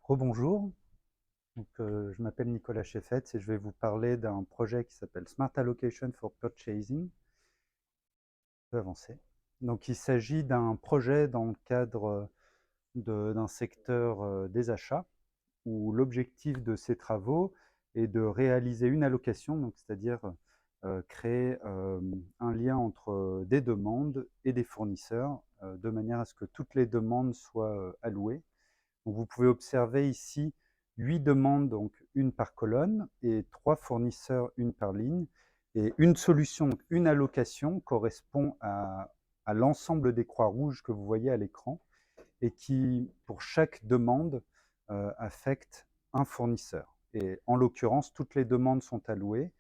Rebonjour, je m'appelle Nicolas Cheffetz et je vais vous parler d'un projet qui s'appelle Smart Allocation for Purchasing. Je peux avancer. Donc, il s'agit d'un projet dans le cadre d'un secteur des achats où l'objectif de ces travaux est de réaliser une allocation, c'est-à-dire créer un lien entre des demandes et des fournisseurs de manière à ce que toutes les demandes soient allouées. Donc vous pouvez observer ici 8 demandes, donc une par colonne, et 3 fournisseurs, une par ligne. Et une solution, donc une allocation, correspond à l'ensemble des croix rouges que vous voyez à l'écran et qui, pour chaque demande, affecte un fournisseur. Et en l'occurrence, toutes les demandes sont allouées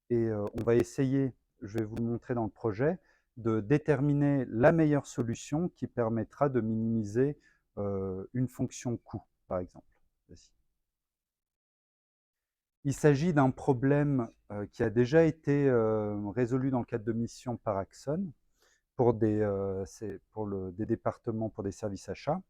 et on va essayer, je vais vous le montrer dans le projet, de déterminer la meilleure solution qui permettra de minimiser une fonction coût, par exemple. Il s'agit d'un problème qui a déjà été résolu dans le cadre de missions par Axon pour des départements, pour des services achats.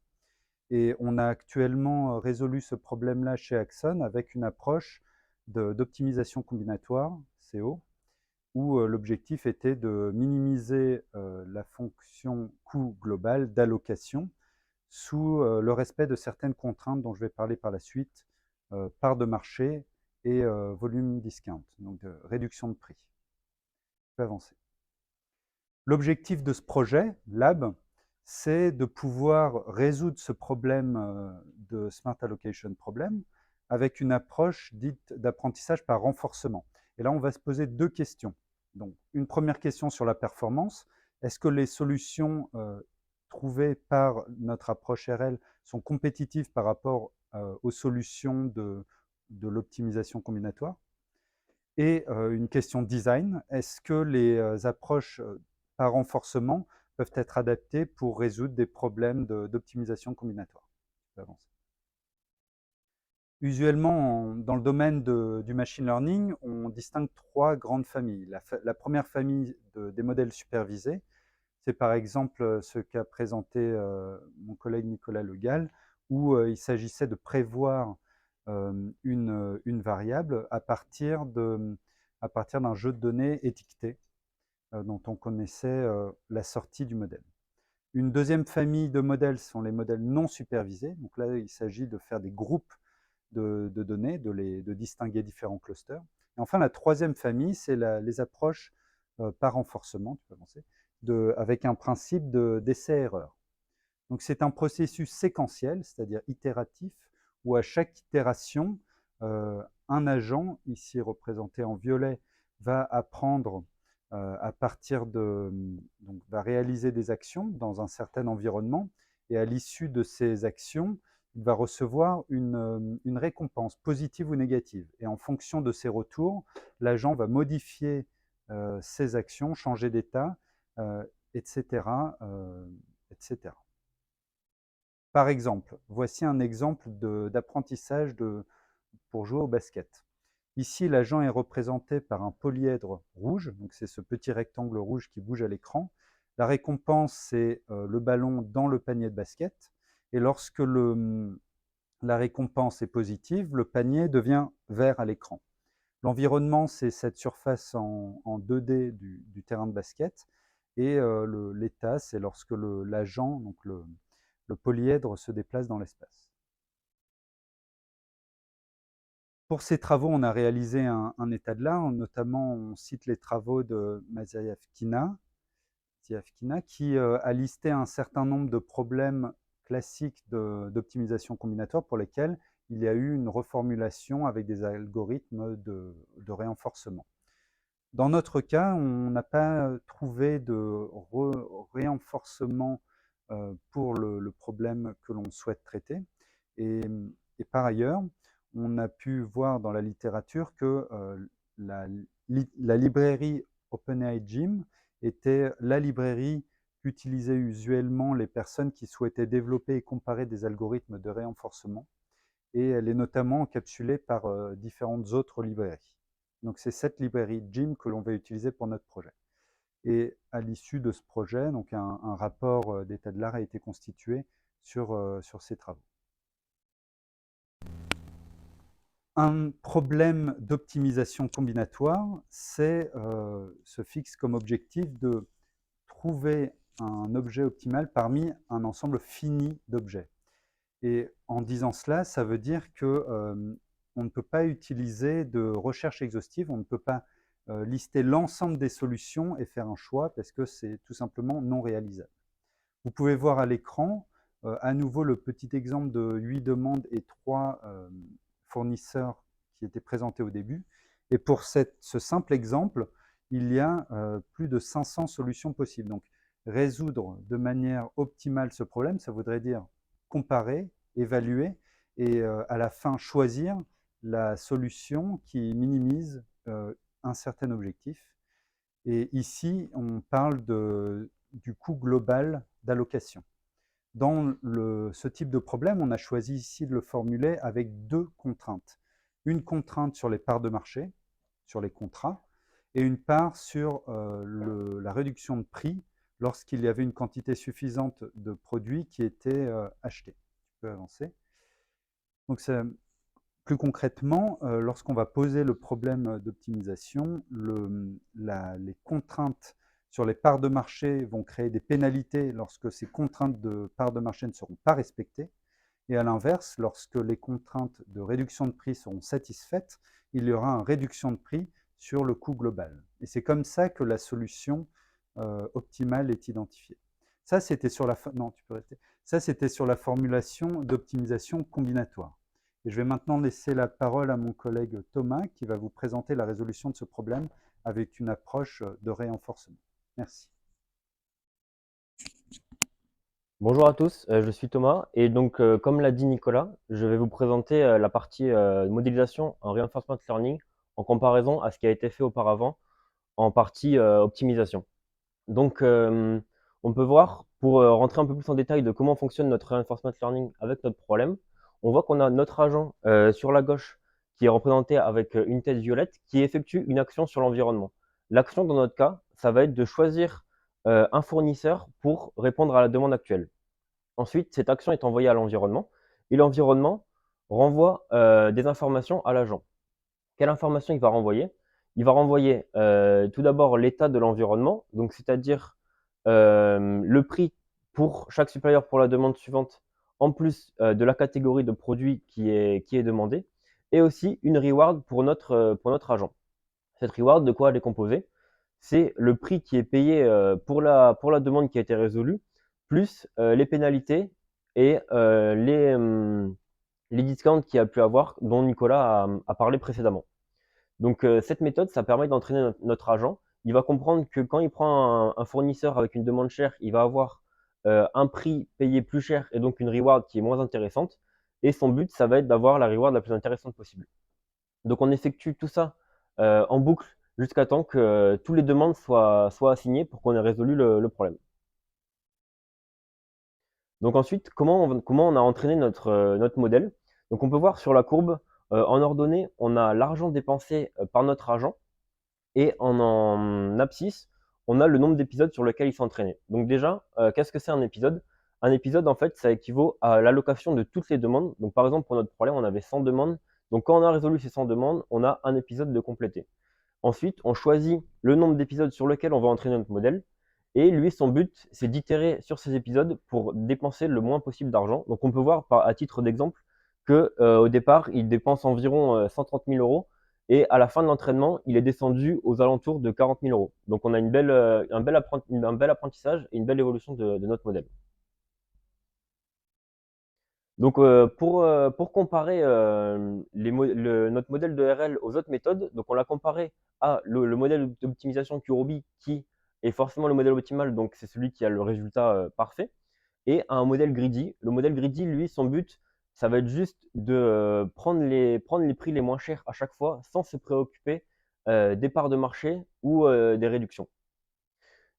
Et on a actuellement résolu ce problème-là chez Axon avec une approche d'optimisation combinatoire, CO, où l'objectif était de minimiser la fonction coût global d'allocation sous le respect de certaines contraintes dont je vais parler par la suite, part de marché et volume discount, donc de réduction de prix. Je peux avancer. L'objectif de ce projet, Lab, c'est de pouvoir résoudre ce problème de Smart Allocation Problem avec une approche dite d'apprentissage par renforcement. Et là, on va se poser deux questions. Donc, une première question sur la performance. Est-ce que les solutions trouvées par notre approche RL sont compétitives par rapport aux solutions de l'optimisation combinatoire? Et une question de design. Est-ce que les approches par renforcement peuvent être adaptées pour résoudre des problèmes d'optimisation combinatoire? Usuellement, dans le domaine du machine learning, on distingue trois grandes familles. La première famille des modèles supervisés, c'est par exemple ce qu'a présenté mon collègue Nicolas Le Gall, où il s'agissait de prévoir une variable à partir d'un jeu de données étiqueté dont on connaissait la sortie du modèle. Une deuxième famille de modèles sont les modèles non supervisés. Donc là, il s'agit de faire des groupes de données, de distinguer différents clusters. Et enfin, la troisième famille, c'est les approches par renforcement, tu peux avancer, avec un principe d'essai-erreur. Donc c'est un processus séquentiel, c'est-à-dire itératif, où à chaque itération, un agent, ici représenté en violet, va apprendre à partir donc va réaliser des actions dans un certain environnement, et à l'issue de ces actions, il va recevoir une récompense positive ou négative. Et en fonction de ces retours, l'agent va modifier ses actions, changer d'état, etc., etc. Par exemple, voici un exemple d'apprentissage pour jouer au basket. Ici, l'agent est représenté par un polyèdre rouge, donc c'est ce petit rectangle rouge qui bouge à l'écran. La récompense, c'est le ballon dans le panier de basket. Et lorsque la récompense est positive, le panier devient vert à l'écran. L'environnement, c'est cette surface en 2D du terrain de basket. Et l'état, c'est lorsque l'agent, donc le polyèdre, se déplace dans l'espace. Pour ces travaux, on a réalisé un état de l'art, notamment on cite les travaux de Maziavkina, qui a listé un certain nombre de problèmes classiques d'optimisation combinatoire pour lesquels il y a eu une reformulation avec des algorithmes de renforcement. Dans notre cas, on n'a pas trouvé de renforcement pour le problème que l'on souhaite traiter. Et par ailleurs, on a pu voir dans la littérature que la librairie OpenAI Gym était la librairie qu'utilisaient usuellement les personnes qui souhaitaient développer et comparer des algorithmes de renforcement. Et elle est notamment encapsulée par différentes autres librairies. Donc c'est cette librairie Gym que l'on va utiliser pour notre projet. Et à l'issue de ce projet, donc un rapport d'état de l'art a été constitué sur ces travaux. Un problème d'optimisation combinatoire, se fixe comme objectif de trouver un objet optimal parmi un ensemble fini d'objets. Et en disant cela, ça veut dire que on ne peut pas utiliser de recherche exhaustive, on ne peut pas lister l'ensemble des solutions et faire un choix parce que c'est tout simplement non réalisable. Vous pouvez voir à l'écran à nouveau le petit exemple de 8 demandes et 3 fournisseurs qui étaient présentés au début. Et pour ce simple exemple, il y a plus de 500 solutions possibles. Donc, résoudre de manière optimale ce problème, ça voudrait dire comparer, évaluer et à la fin choisir la solution qui minimise un certain objectif. Et ici, on parle du coût global d'allocation. Dans ce type de problème, on a choisi ici de le formuler avec deux contraintes. Une contrainte sur les parts de marché, sur les contrats, et une part sur la réduction de prix lorsqu'il y avait une quantité suffisante de produits qui étaient achetés. Tu peux avancer. Donc, plus concrètement, lorsqu'on va poser le problème d'optimisation, les contraintes sur les parts de marché vont créer des pénalités lorsque ces contraintes de parts de marché ne seront pas respectées. Et à l'inverse, lorsque les contraintes de réduction de prix seront satisfaites, il y aura une réduction de prix sur le coût global. Et c'est comme ça que la solution optimale est identifiée. Ça, c'était sur la, non, tu peux rester. Ça, c'était sur la formulation d'optimisation combinatoire. Et je vais maintenant laisser la parole à mon collègue Thomas qui va vous présenter la résolution de ce problème avec une approche de renforcement. Merci. Bonjour à tous, je suis Thomas et donc comme l'a dit Nicolas, je vais vous présenter la partie modélisation en reinforcement learning en comparaison à ce qui a été fait auparavant en partie optimisation. Donc on peut voir, pour rentrer un peu plus en détail de comment fonctionne notre reinforcement learning avec notre problème, on voit qu'on a notre agent sur la gauche qui est représenté avec une tête violette qui effectue une action sur l'environnement. L'action dans notre cas, ça va être de choisir un fournisseur pour répondre à la demande actuelle. Ensuite, cette action est envoyée à l'environnement et l'environnement renvoie des informations à l'agent. Quelle information il va renvoyer? Il va renvoyer tout d'abord l'état de l'environnement, donc c'est-à-dire le prix pour chaque supplier pour la demande suivante, en plus de la catégorie de produit qui est demandée, et aussi une reward pour notre agent. Cette reward, de quoi elle est composée? C'est le prix qui est payé pour la demande qui a été résolue, plus les pénalités et les discounts qu'il y a pu avoir, dont Nicolas a parlé précédemment. Donc cette méthode, ça permet d'entraîner notre agent. Il va comprendre que quand il prend un fournisseur avec une demande chère, il va avoir un prix payé plus cher et donc une reward qui est moins intéressante. Et son but, ça va être d'avoir la reward la plus intéressante possible. Donc on effectue tout ça en boucle jusqu'à temps que toutes les demandes soient assignées pour qu'on ait résolu le problème. Donc ensuite, comment on a entraîné notre modèle? Donc on peut voir sur la courbe, en ordonnée, on a l'argent dépensé par notre agent et en abscisse, on a le nombre d'épisodes sur lequel il s'est entraîné. Donc déjà, qu'est-ce que c'est un épisode? Un épisode, en fait, ça équivaut à l'allocation de toutes les demandes. Donc par exemple, pour notre problème, on avait 100 demandes. Donc quand on a résolu ces 100 demandes, on a un épisode de complété. Ensuite, on choisit le nombre d'épisodes sur lequel on va entraîner notre modèle. Et lui, son but, c'est d'itérer sur ces épisodes pour dépenser le moins possible d'argent. Donc on peut voir à titre d'exemple que au départ, il dépense environ 130 000 euros et à la fin de l'entraînement, il est descendu aux alentours de 40 000 euros. Donc on a un bel apprentissage et une belle évolution de notre modèle. Donc pour comparer notre modèle de RL aux autres méthodes, donc on l'a comparé à le modèle d'optimisation Kurobi qui est forcément le modèle optimal, donc c'est celui qui a le résultat parfait, et à un modèle greedy. Le modèle greedy, lui, son but, ça va être juste de prendre les prix les moins chers à chaque fois sans se préoccuper des parts de marché ou des réductions.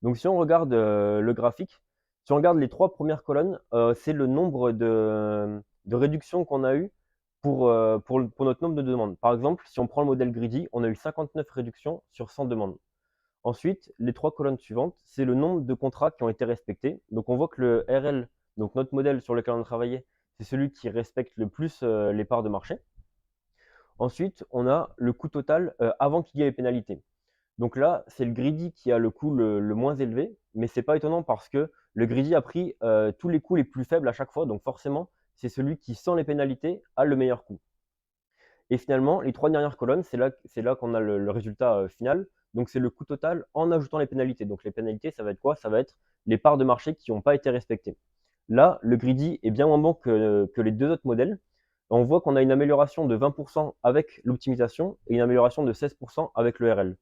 Donc si on regarde le graphique, si on regarde les 3 premières colonnes, c'est le nombre de réductions qu'on a eu pour notre nombre de demandes. Par exemple, si on prend le modèle greedy, on a eu 59 réductions sur 100 demandes. Ensuite, les 3 colonnes suivantes, c'est le nombre de contrats qui ont été respectés. Donc on voit que le RL, donc notre modèle sur lequel on a travaillé, c'est celui qui respecte le plus les parts de marché. Ensuite, on a le coût total avant qu'il y ait les pénalités. Donc là, c'est le greedy qui a le coût le moins élevé, mais c'est pas étonnant parce que le greedy a pris tous les coûts les plus faibles à chaque fois, donc forcément, c'est celui qui, sans les pénalités, a le meilleur coût. Et finalement, les 3 dernières colonnes, c'est là qu'on a le résultat final. Donc c'est le coût total en ajoutant les pénalités. Donc les pénalités, ça va être quoi? Ça va être les parts de marché qui n'ont pas été respectées. Là, le greedy est bien moins bon que les deux autres modèles. On voit qu'on a une amélioration de 20% avec l'optimisation et une amélioration de 16% avec le RL.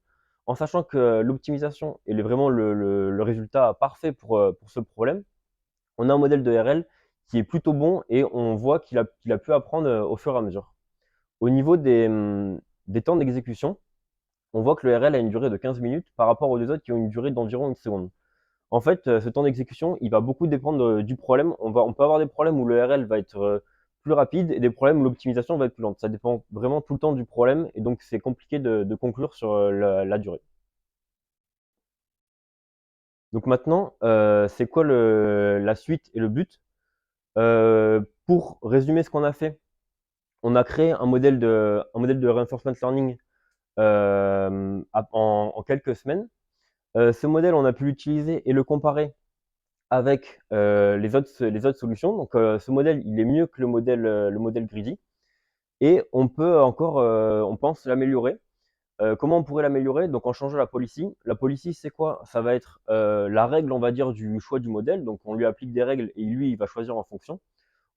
En sachant que l'optimisation est vraiment le résultat parfait pour ce problème, on a un modèle de RL qui est plutôt bon et on voit qu'il a pu apprendre au fur et à mesure. Au niveau des temps d'exécution, on voit que le RL a une durée de 15 minutes par rapport aux deux autres qui ont une durée d'environ 1 seconde. En fait, ce temps d'exécution, il va beaucoup dépendre du problème. On peut avoir des problèmes où le RL va être plus rapide et des problèmes où l'optimisation va être plus lente. Ça dépend vraiment tout le temps du problème et donc c'est compliqué de conclure sur la durée. Donc maintenant, c'est quoi la suite et le but? Pour résumer ce qu'on a fait, on a créé un modèle de reinforcement learning en quelques semaines. Ce modèle, on a pu l'utiliser et le comparer avec les autres solutions. Donc, ce modèle, il est mieux que le modèle Greedy. Et on peut encore, on pense, l'améliorer. Comment on pourrait l'améliorer? Donc, en changeant la policy. La policy, c'est quoi? Ça va être la règle, on va dire, du choix du modèle. Donc, on lui applique des règles et lui, il va choisir en fonction.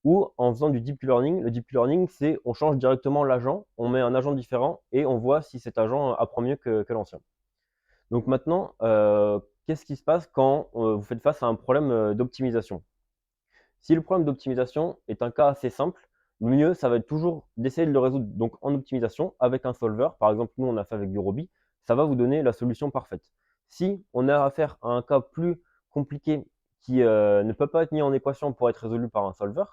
Ou en faisant du deep learning. Le deep learning, c'est on change directement l'agent, on met un agent différent et on voit si cet agent apprend mieux que l'ancien. Donc maintenant, qu'est-ce qui se passe quand vous faites face à un problème d'optimisation? Si le problème d'optimisation est un cas assez simple, le mieux, ça va être toujours d'essayer de le résoudre donc en optimisation avec un solver. Par exemple, nous, on a fait avec Gurobi. Ça va vous donner la solution parfaite. Si on a affaire à un cas plus compliqué qui ne peut pas être mis en équation pour être résolu par un solver,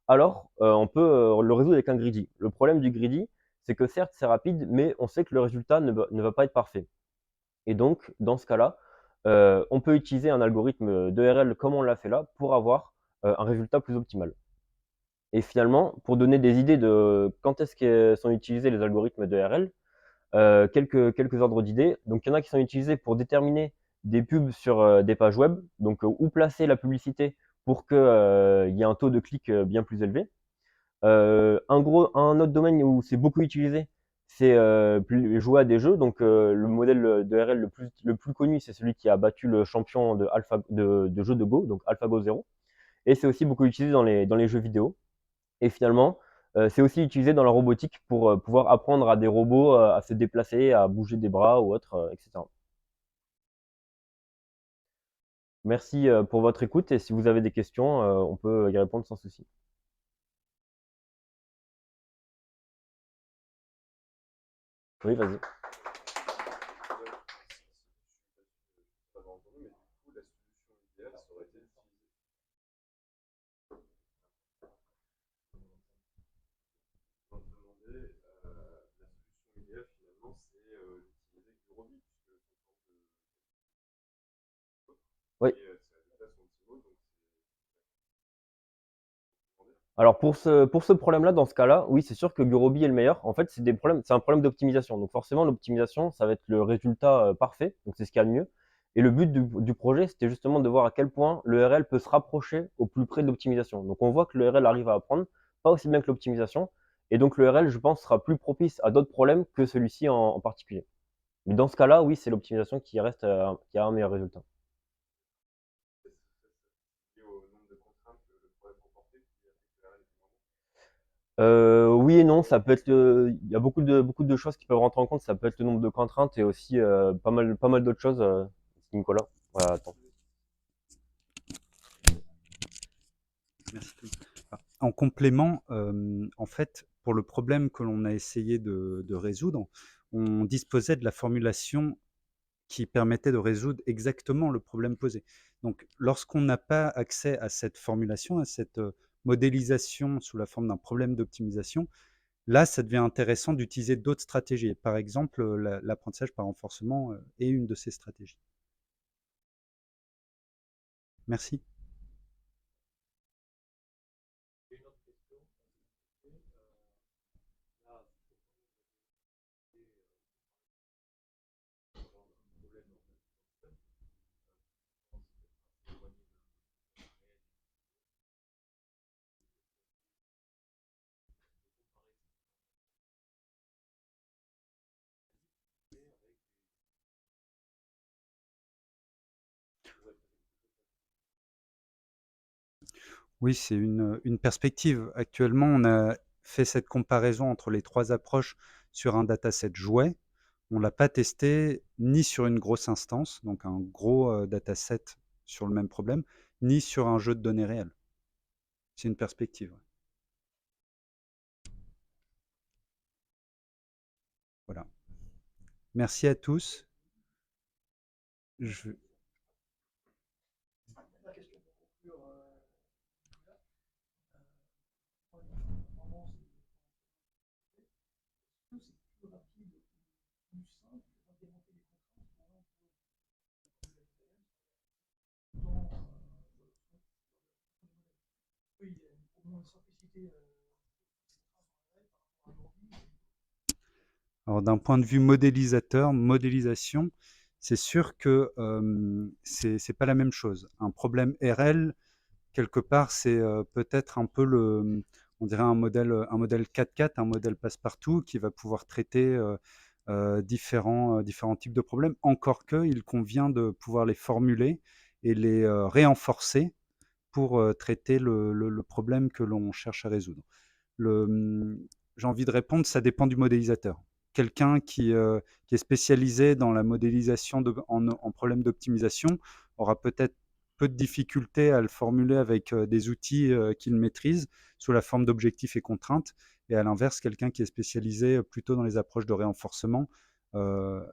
alors on peut le résoudre avec un greedy. Le problème du greedy, c'est que certes, c'est rapide, mais on sait que le résultat ne va pas être parfait. Et donc, dans ce cas-là, on peut utiliser un algorithme d'ERL comme on l'a fait là pour avoir un résultat plus optimal. Et finalement, pour donner des idées de quand est-ce que sont utilisés les algorithmes d'ERL, quelques ordres d'idées. Donc, il y en a qui sont utilisés pour déterminer des pubs sur des pages web, donc où placer la publicité pour qu'il y ait un taux de clic bien plus élevé. Un autre domaine où c'est beaucoup utilisé, c'est jouer à des jeux. Donc, le modèle de RL le plus connu, c'est celui qui a battu le champion de jeu de Go, donc AlphaGo 0. Et c'est aussi beaucoup utilisé dans les jeux vidéo. Et finalement, c'est aussi utilisé dans la robotique pour pouvoir apprendre à des robots à se déplacer, à bouger des bras ou autre, etc. Merci pour votre écoute et si vous avez des questions, on peut y répondre sans souci. Oui, vas-y. Oui. Alors pour ce problème-là, dans ce cas-là, oui, c'est sûr que Gurobi est le meilleur. En fait, c'est un problème d'optimisation. Donc forcément, l'optimisation, ça va être le résultat parfait. Donc c'est ce qu'il y a de mieux. Et le but du projet, c'était justement de voir à quel point le RL peut se rapprocher au plus près de l'optimisation. Donc on voit que le RL arrive à apprendre, pas aussi bien que l'optimisation. Et donc le RL, je pense, sera plus propice à d'autres problèmes que celui-ci en particulier. Mais dans ce cas-là, oui, c'est l'optimisation qui a un meilleur résultat. Oui et non, ça peut être il y a beaucoup de choses qui peuvent rentrer en compte. Ça peut être le nombre de contraintes et aussi pas mal d'autres choses. Nicolas. Voilà, attends. Merci. En complément, en fait, pour le problème que l'on a essayé de résoudre, on disposait de la formulation qui permettait de résoudre exactement le problème posé. Donc, lorsqu'on n'a pas accès à cette formulation, à cette modélisation sous la forme d'un problème d'optimisation, là, ça devient intéressant d'utiliser d'autres stratégies. Par exemple, l'apprentissage par renforcement est une de ces stratégies. Merci. Oui, c'est une perspective. Actuellement, on a fait cette comparaison entre les 3 approches sur un dataset jouet. On l'a pas testé ni sur une grosse instance, donc un gros, dataset sur le même problème, ni sur un jeu de données réel. C'est une perspective, ouais. Voilà. Merci à tous. Je Alors d'un point de vue modélisation, c'est sûr que, c'est pas la même chose. Un problème RL, quelque part, c'est, peut-être un peu on dirait un modèle 4x4, un modèle passe-partout qui va pouvoir traiter, différents types de problèmes. Encore qu'il convient de pouvoir les formuler et les, renforcer pour, traiter le problème que l'on cherche à résoudre. Le, j'ai envie de répondre, ça dépend du modélisateur. Quelqu'un qui est spécialisé dans la modélisation en problème d'optimisation aura peut-être peu de difficultés à le formuler avec des outils qu'il maîtrise sous la forme d'objectifs et contraintes. Et à l'inverse, quelqu'un qui est spécialisé plutôt dans les approches de renforcement euh,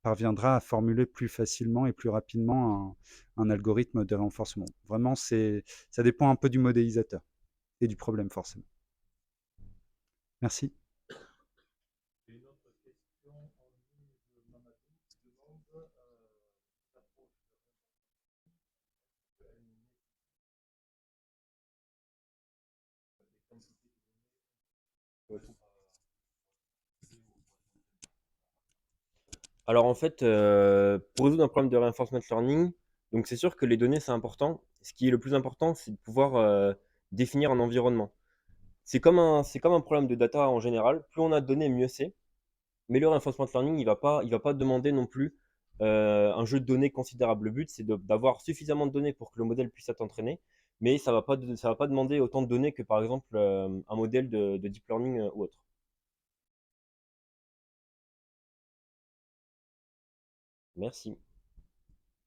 parviendra à formuler plus facilement et plus rapidement un algorithme de renforcement. Vraiment, ça dépend un peu du modélisateur et du problème forcément. Merci. Alors en fait, pour résoudre un problème de reinforcement learning, donc c'est sûr que les données, c'est important. Ce qui est le plus important, c'est de pouvoir définir un environnement. C'est comme un problème de data en général. Plus on a de données, mieux c'est. Mais le reinforcement learning, il va pas demander non plus un jeu de données considérable. Le but, c'est d'avoir suffisamment de données pour que le modèle puisse être entraîné, mais ça va pas demander autant de données que par exemple un modèle de deep learning ou autre. Merci.